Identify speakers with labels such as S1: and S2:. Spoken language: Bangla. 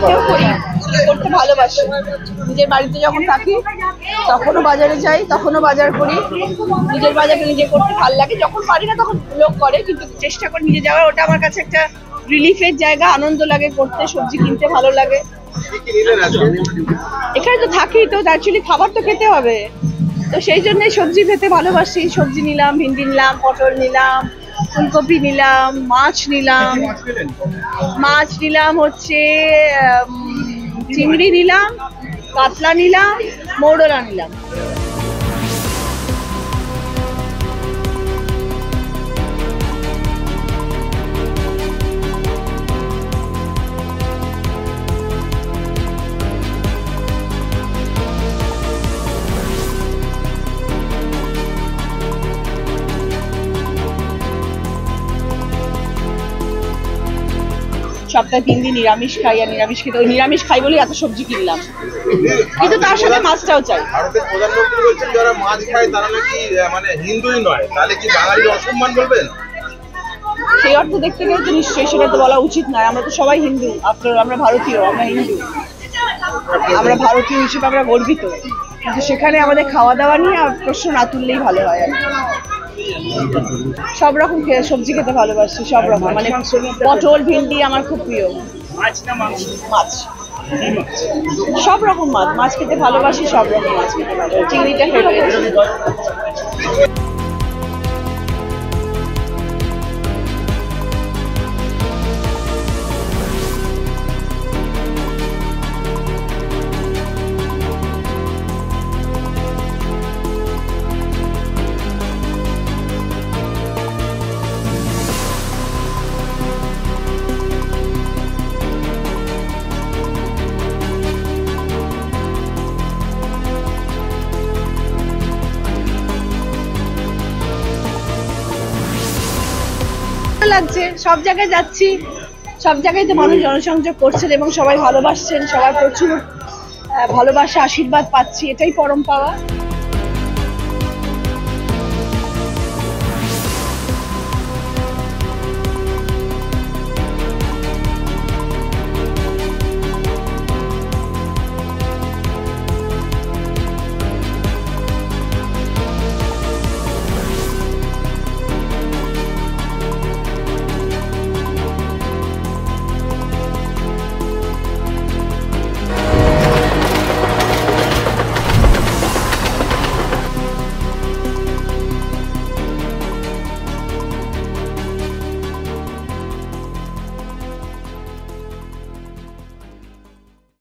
S1: বাড়িতেও করি, করতে ভালোবাসি। নিজের বাড়িতে যখন থাকি তখনও বাজারে যাই, তখনও বাজার করি। নিজের বাজারটা নিজে করতে ভালো লাগে, যখন পারি না তখন লোক করে, কিন্তু চেষ্টা করি নিজে যাওয়ার। ওটা আমার কাছে একটা রিলিফের জায়গা, আনন্দ লাগে করতে, সবজি কিনতে ভালো লাগে। এখানে তো থাকি, তো অ্যাকচুয়ালি খাবার তো খেতে হবে, তো সেই জন্যই সবজি খেতে ভালোবাসি। সবজি নিলাম, ভিন্ডি নিলাম, পটল নিলাম, ফুলকপি নিলাম, মাছ নিলাম হচ্ছে চিংড়ি নিলাম, কাতলা নিলাম, মৌরলা নিলাম। সপ্তাহে 3 দিন নিরামিষ খাই, আর নিরামিষ খেতে, ওই নিরামিষ খাই বলে এত সবজি কিনলাম, কিন্তু তার সাথে মাছটাও চাই।
S2: ভারতের প্রধানমন্ত্রী বলছেন যারা মাছ খায় তারা নাকি মানে হিন্দুই নয়, তাহলে কি বাঙালির অসম্মান বলবেন?
S1: সেই অর্থে দেখতে গেলে তো নিশ্চয়ই সেটা তো বলা উচিত নয়। আমরা তো সবাই হিন্দু, আমরা ভারতীয়, আমরা হিন্দু, আমরা ভারতীয় হিসেবে আমরা গর্বিত, কিন্তু সেখানে আমাদের খাওয়া দাওয়া নিয়ে প্রশ্ন না তুললেই ভালো হয়। আর সব রকম সবজি খেতে ভালোবাসি, সব রকম, মানে পটল ভিন্ডি আমার খুব প্রিয়। মাছ, সব রকম মাছ খেতে ভালোবাসি, সব রকম মাছ খেতে ভালোবাসি। চিংড়িটা ফেভারিট। লাগছে, সব জায়গায় যাচ্ছি, সব জায়গায় তো মানুষ জনসংযোগ করছেন এবং সবাই ভালোবাসছেন, সবার প্রচুর ভালোবাসা, আশীর্বাদ পাচ্ছি, এটাই পরম পাওয়া।